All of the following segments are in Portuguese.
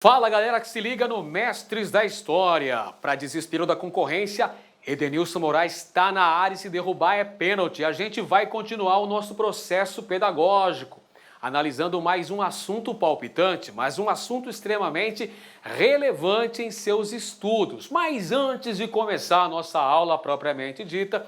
Fala galera que se liga no Mestres da História. Para desespero da concorrência, Edenilson Moraes está na área e se derrubar é pênalti. A gente vai continuar o nosso processo pedagógico, analisando mais um assunto palpitante, mais um assunto extremamente relevante em seus estudos. Mas antes de começar a nossa aula propriamente dita,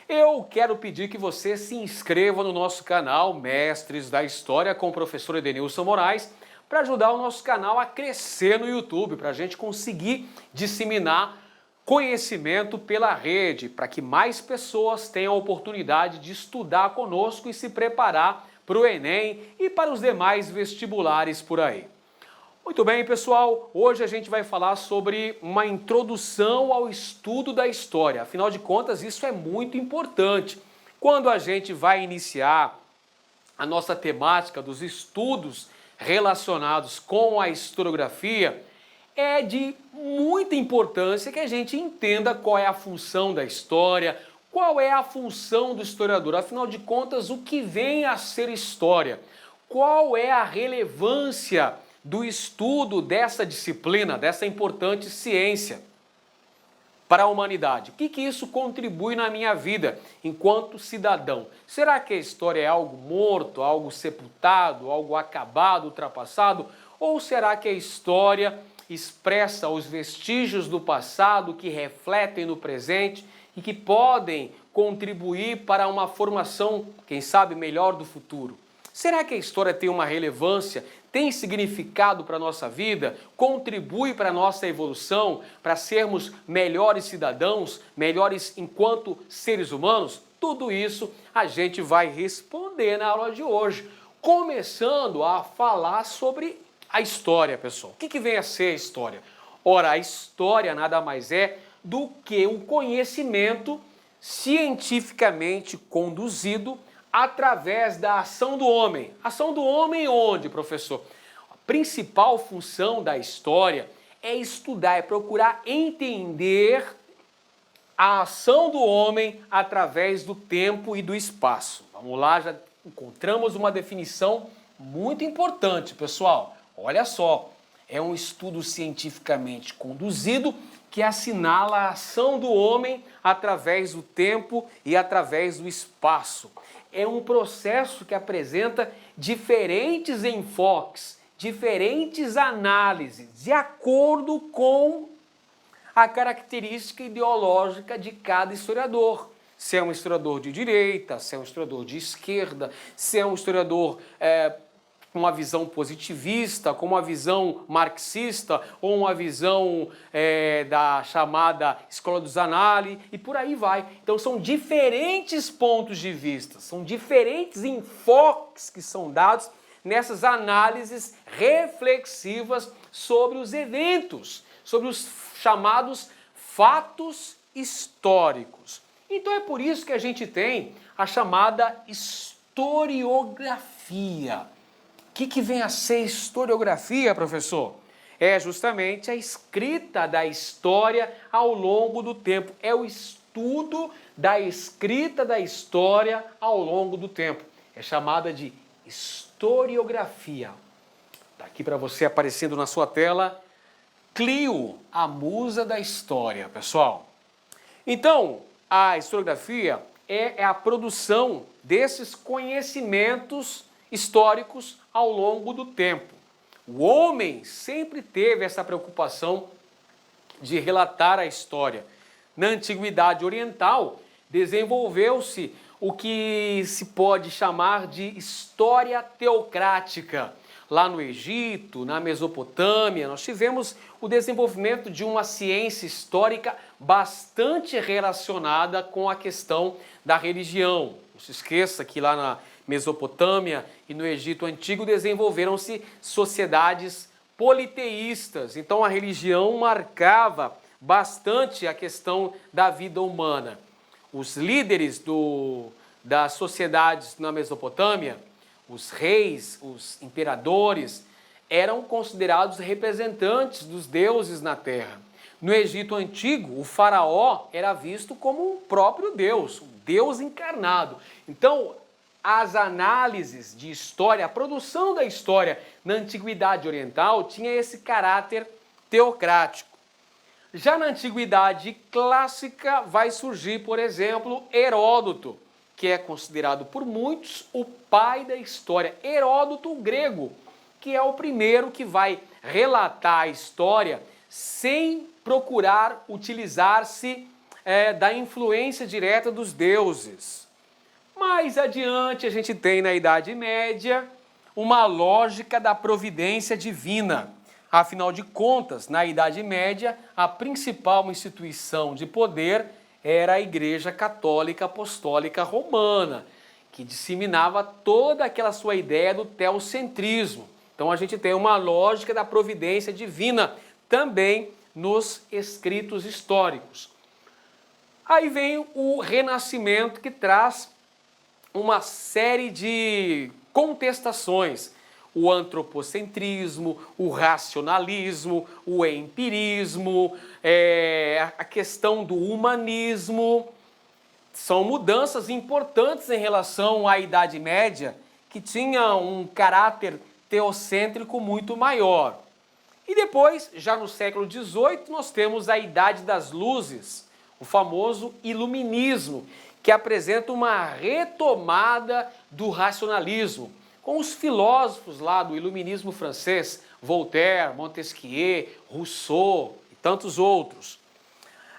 eu quero pedir que você se inscreva no nosso canal Mestres da História com o professor Edenilson Moraes, para ajudar o nosso canal a crescer no YouTube, para a gente conseguir disseminar conhecimento pela rede, para que mais pessoas tenham a oportunidade de estudar conosco e se preparar para o Enem e para os demais vestibulares por aí. Muito bem, pessoal, hoje a gente vai falar sobre uma introdução ao estudo da história. Afinal de contas, isso é muito importante. Quando a gente vai iniciar a nossa temática dos estudos relacionados com a historiografia, é de muita importância que a gente entenda qual é a função da história, qual é a função do historiador, afinal de contas, o que vem a ser história, qual é a relevância do estudo dessa disciplina, dessa importante ciência para a humanidade. O que isso contribui na minha vida enquanto cidadão? Será que a história é algo morto, algo sepultado, algo acabado, ultrapassado? Ou será que a história expressa os vestígios do passado que refletem no presente e que podem contribuir para uma formação, quem sabe, melhor do futuro? Será que a história tem uma relevância, tem significado para a nossa vida, contribui para a nossa evolução, para sermos melhores cidadãos, melhores enquanto seres humanos? Tudo isso a gente vai responder na aula de hoje, começando a falar sobre a história, pessoal. O que vem a ser a história? Ora, a história nada mais é do que um conhecimento cientificamente conduzido através da ação do homem. Ação do homem onde, professor? A principal função da história é estudar, é procurar entender a ação do homem através do tempo e do espaço. Vamos lá, já encontramos uma definição muito importante, pessoal. Olha só, é um estudo cientificamente conduzido que assinala a ação do homem através do tempo e através do espaço. É um processo que apresenta diferentes enfoques, diferentes análises, de acordo com a característica ideológica de cada historiador. Se é um historiador de direita, se é um historiador de esquerda, se é um historiador com uma visão positivista, com uma visão marxista, ou uma visão da chamada Escola dos Zanelli, e por aí vai. Então são diferentes pontos de vista, são diferentes enfoques que são dados nessas análises reflexivas sobre os eventos, sobre os chamados fatos históricos. Então é por isso que a gente tem a chamada historiografia. O que vem a ser historiografia, professor? É justamente a escrita da história ao longo do tempo. É o estudo da escrita da história ao longo do tempo. É chamada de historiografia. Está aqui para você aparecendo na sua tela, Clio, a musa da história, pessoal. Então, a historiografia é a produção desses conhecimentos históricos ao longo do tempo. O homem sempre teve essa preocupação de relatar a história. Na Antiguidade Oriental, desenvolveu-se o que se pode chamar de história teocrática. Lá no Egito, na Mesopotâmia, nós tivemos o desenvolvimento de uma ciência histórica bastante relacionada com a questão da religião. Não se esqueça que lá na Mesopotâmia e no Egito Antigo desenvolveram-se sociedades politeístas. Então a religião marcava bastante a questão da vida humana. Os líderes das sociedades na Mesopotâmia, os reis, os imperadores, eram considerados representantes dos deuses na terra. No Egito Antigo, o faraó era visto como um próprio Deus, um Deus encarnado. Então, as análises de história, a produção da história na Antiguidade Oriental tinha esse caráter teocrático. Já na Antiguidade Clássica vai surgir, por exemplo, Heródoto, que é considerado por muitos o pai da história. Heródoto, o grego, que é o primeiro que vai relatar a história sem procurar utilizar-se da influência direta dos deuses. Mais adiante a gente tem na Idade Média uma lógica da providência divina. Afinal de contas, na Idade Média, a principal instituição de poder era a Igreja Católica Apostólica Romana, que disseminava toda aquela sua ideia do teocentrismo. Então a gente tem uma lógica da providência divina também nos escritos históricos. Aí vem o Renascimento, que traz uma série de contestações. O antropocentrismo, o racionalismo, o empirismo, a questão do humanismo. São mudanças importantes em relação à Idade Média, que tinha um caráter teocêntrico muito maior. E depois, já no século XVIII, nós temos a Idade das Luzes, o famoso Iluminismo, que apresenta uma retomada do racionalismo, com os filósofos lá do Iluminismo francês, Voltaire, Montesquieu, Rousseau e tantos outros.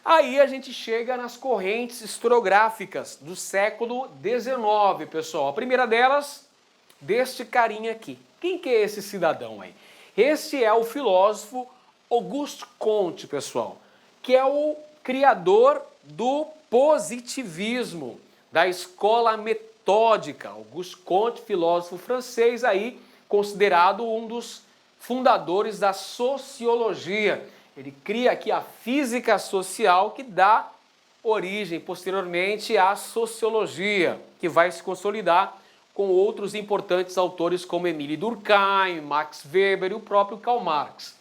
Aí a gente chega nas correntes historiográficas do século XIX, pessoal. A primeira delas, deste carinha aqui. Quem que é esse cidadão aí? Este é o filósofo Auguste Comte, pessoal, que é o criador do positivismo, da escola metódica. Auguste Comte, filósofo francês, aí considerado um dos fundadores da sociologia. Ele cria aqui a física social, que dá origem posteriormente à sociologia, que vai se consolidar com outros importantes autores como Émile Durkheim, Max Weber e o próprio Karl Marx.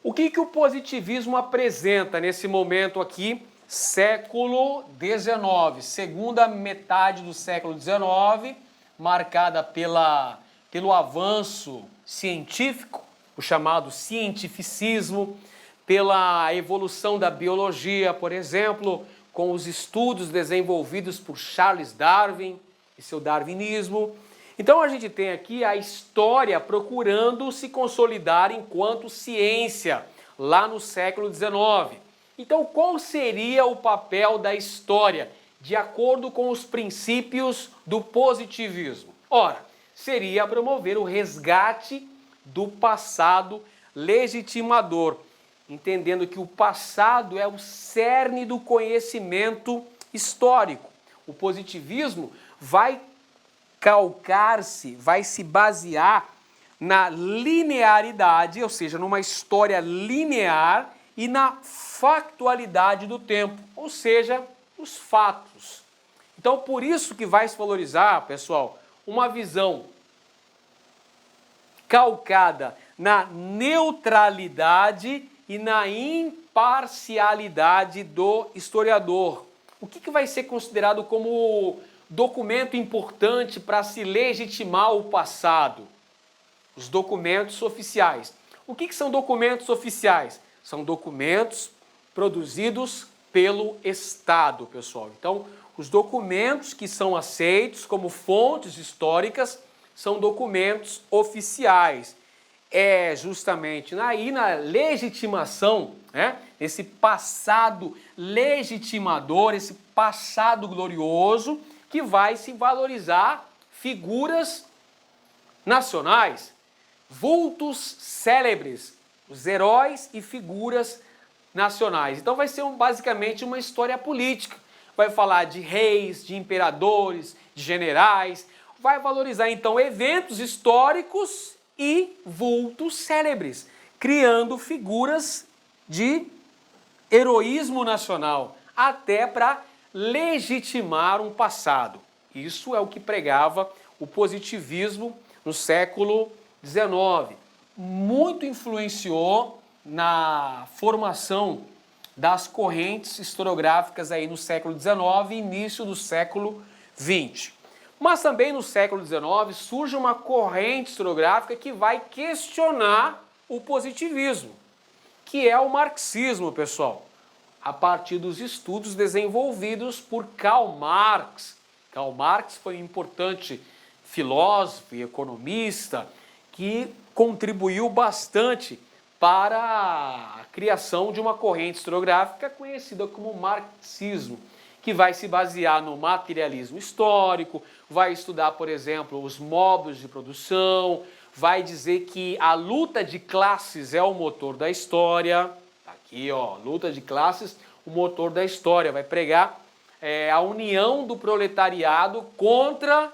O que o positivismo apresenta nesse momento aqui, século XIX, segunda metade do século XIX, marcada pelo avanço científico, o chamado cientificismo, pela evolução da biologia, por exemplo, com os estudos desenvolvidos por Charles Darwin e seu darwinismo. Então a gente tem aqui a história procurando se consolidar enquanto ciência, lá no século XIX. Então qual seria o papel da história, de acordo com os princípios do positivismo? Ora, seria promover o resgate do passado legitimador, entendendo que o passado é o cerne do conhecimento histórico. O positivismo vai calcar-se, vai se basear na linearidade, ou seja, numa história linear, e na factualidade do tempo, ou seja, os fatos. Então, por isso que vai se valorizar, pessoal, uma visão calcada na neutralidade e na imparcialidade do historiador. O que vai ser considerado como documento importante para se legitimar o passado? Os documentos oficiais. O que são documentos oficiais? São documentos produzidos pelo Estado, pessoal. Então, os documentos que são aceitos como fontes históricas são documentos oficiais. É justamente aí na legitimação, esse passado legitimador, esse passado glorioso, que vai se valorizar figuras nacionais, vultos célebres, os heróis e figuras nacionais. Então vai ser basicamente uma história política. Vai falar de reis, de imperadores, de generais, vai valorizar então eventos históricos e vultos célebres, criando figuras de heroísmo nacional, até para legitimar um passado. Isso é o que pregava o positivismo no século XIX. Muito influenciou na formação das correntes historiográficas aí no século XIX e início do século XX. Mas também no século XIX surge uma corrente historiográfica que vai questionar o positivismo, que é o marxismo, pessoal, a partir dos estudos desenvolvidos por Karl Marx. Karl Marx foi um importante filósofo e economista que contribuiu bastante para a criação de uma corrente historiográfica conhecida como marxismo, que vai se basear no materialismo histórico, vai estudar, por exemplo, os modos de produção, vai dizer que a luta de classes é o motor da história. Aqui, ó, luta de classes, o motor da história. Vai pregar a união do proletariado contra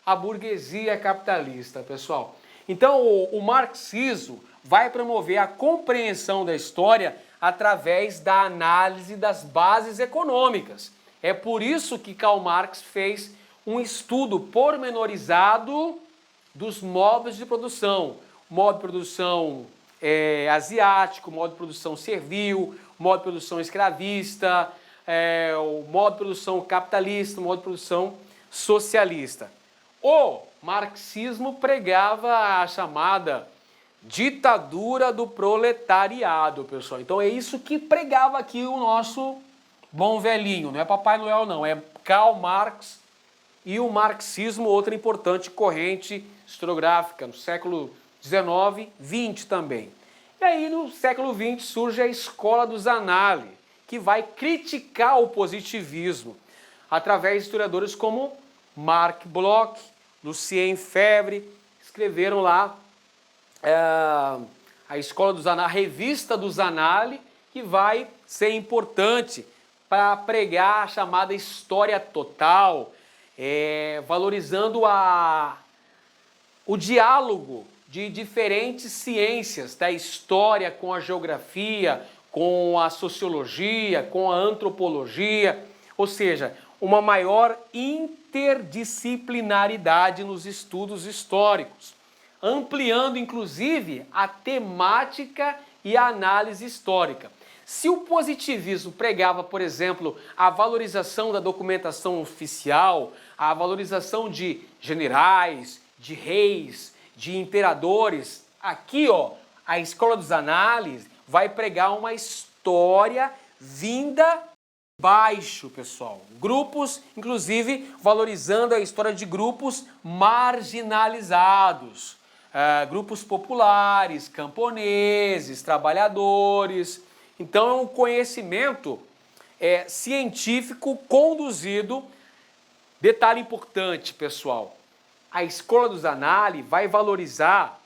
a burguesia capitalista, pessoal. Então, o marxismo vai promover a compreensão da história através da análise das bases econômicas. É por isso que Karl Marx fez um estudo pormenorizado dos modos de produção. Modo de produção asiático, modo de produção servil, modo de produção escravista, o modo de produção capitalista, o modo de produção socialista. O marxismo pregava a chamada ditadura do proletariado, pessoal. Então é isso que pregava aqui o nosso bom velhinho. Não é Papai Noel, não. É Karl Marx e o marxismo, outra importante corrente historiográfica no século XIX, XX também. E aí no século XX surge a Escola dos Análises, que vai criticar o positivismo através de historiadores como Marc Bloch, Lucien Febvre, escreveram lá a Escola dos Análises, a Revista dos Análises, que vai ser importante para pregar a chamada história total, valorizando o diálogo de diferentes ciências, da história com a geografia, com a sociologia, com a antropologia, ou seja, uma maior interdisciplinaridade nos estudos históricos, ampliando inclusive a temática e a análise histórica. Se o positivismo pregava, por exemplo, a valorização da documentação oficial, a valorização de generais, de reis, de imperadores, aqui, ó, a Escola dos Análises vai pregar uma história vinda baixo, pessoal. Grupos, inclusive, valorizando a história de grupos marginalizados, grupos populares, camponeses, trabalhadores. Então é um conhecimento científico conduzido. Detalhe importante, pessoal, a Escola dos Análises vai valorizar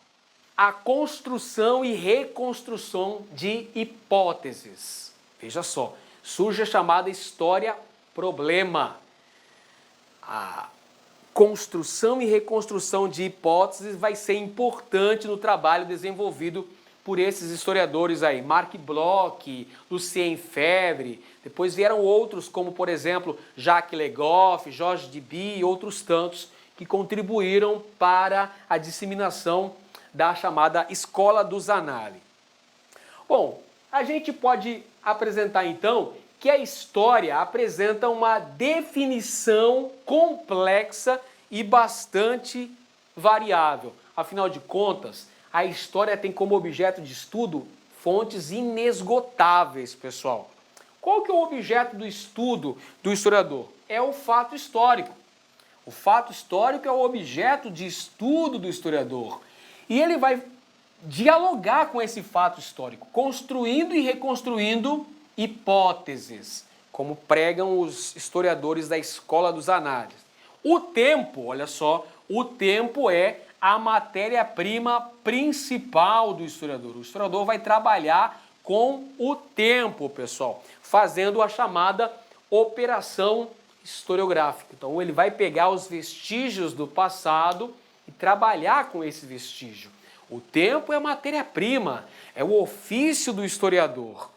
a construção e reconstrução de hipóteses. Veja só, surge a chamada história-problema. A construção e reconstrução de hipóteses vai ser importante no trabalho desenvolvido por esses historiadores aí, Marc Bloch, Lucien Febvre, depois vieram outros como, por exemplo, Jacques Le Goff, Georges Duby e outros tantos que contribuíram para a disseminação da chamada Escola dos Análises. Bom, a gente pode apresentar então que a história apresenta uma definição complexa e bastante variável. Afinal de contas, a história tem como objeto de estudo fontes inesgotáveis, pessoal. Qual que é o objeto do estudo do historiador? É o fato histórico. O fato histórico é o objeto de estudo do historiador. E ele vai dialogar com esse fato histórico, construindo e reconstruindo hipóteses, como pregam os historiadores da Escola dos Análises. O tempo, olha só, o tempo é a matéria-prima principal do historiador. O historiador vai trabalhar com o tempo, pessoal, fazendo a chamada operação historiográfica. Então ele vai pegar os vestígios do passado e trabalhar com esse vestígio. O tempo é a matéria-prima, é o ofício do historiador.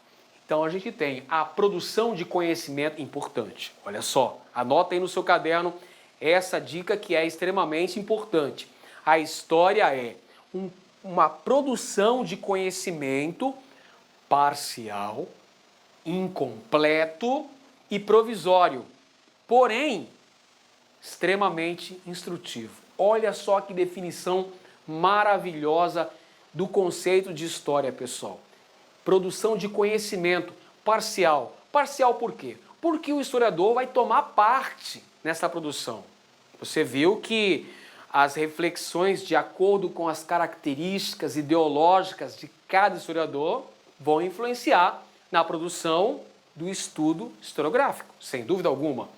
Então a gente tem a produção de conhecimento importante. Olha só, anota aí no seu caderno essa dica que é extremamente importante. A história é uma produção de conhecimento parcial, incompleto e provisório. Porém, extremamente instrutivo. Olha só que definição maravilhosa do conceito de história, pessoal. Produção de conhecimento parcial. Parcial por quê? Porque o historiador vai tomar parte nessa produção. Você viu que as reflexões de acordo com as características ideológicas de cada historiador vão influenciar na produção do estudo historiográfico, sem dúvida alguma.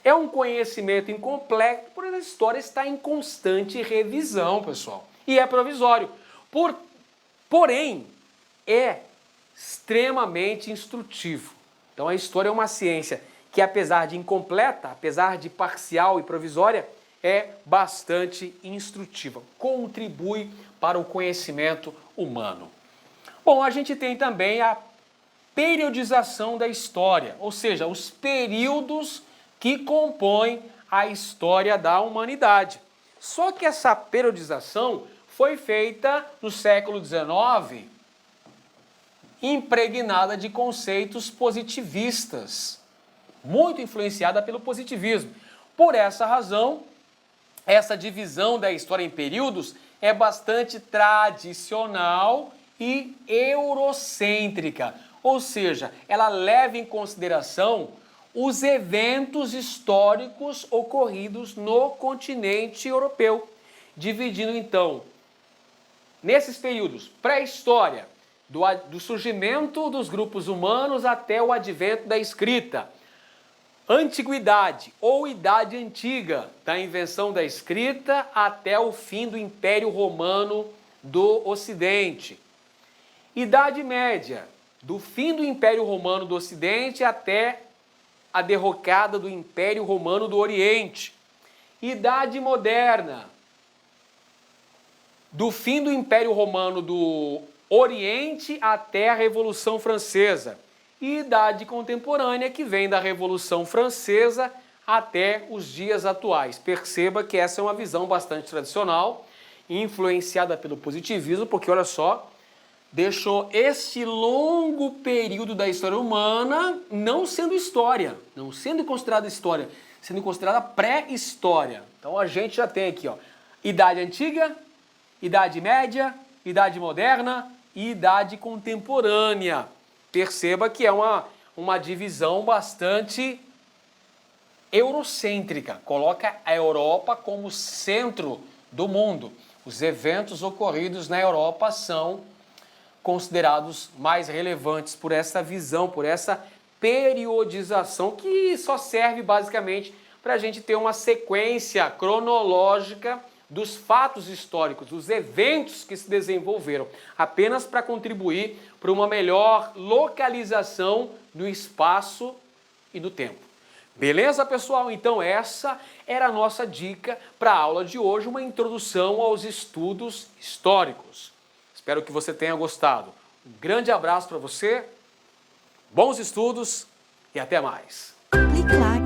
É um conhecimento incompleto, porque a história está em constante revisão, pessoal. E é provisório. Porém, é extremamente instrutivo. Então a história é uma ciência que, apesar de incompleta, apesar de parcial e provisória, é bastante instrutiva, contribui para o conhecimento humano. Bom, a gente tem também a periodização da história, ou seja, os períodos que compõem a história da humanidade. Só que essa periodização foi feita no século XIX, impregnada de conceitos positivistas, muito influenciada pelo positivismo. Por essa razão, essa divisão da história em períodos é bastante tradicional e eurocêntrica, ou seja, ela leva em consideração os eventos históricos ocorridos no continente europeu, dividindo então, nesses períodos, pré-história, do surgimento dos grupos humanos até o advento da escrita, antiguidade ou idade antiga, da invenção da escrita até o fim do Império Romano do Ocidente, idade média, do fim do Império Romano do Ocidente até a derrocada do Império Romano do Oriente, idade moderna, do fim do Império Romano do Oriente até a Revolução Francesa, e idade contemporânea, que vem da Revolução Francesa até os dias atuais. Perceba que essa é uma visão bastante tradicional, influenciada pelo positivismo, porque olha só, deixou esse longo período da história humana não sendo história, não sendo considerada história, sendo considerada pré-história. Então a gente já tem aqui, ó, idade antiga, idade média, idade moderna e idade contemporânea. Perceba que é uma divisão bastante eurocêntrica, coloca a Europa como centro do mundo. Os eventos ocorridos na Europa são considerados mais relevantes por essa visão, por essa periodização que só serve basicamente para a gente ter uma sequência cronológica dos fatos históricos, dos eventos que se desenvolveram, apenas para contribuir para uma melhor localização do espaço e do tempo. Beleza, pessoal? Então essa era a nossa dica para a aula de hoje, uma introdução aos estudos históricos. Espero que você tenha gostado. Um grande abraço para você, bons estudos e até mais. Clique like.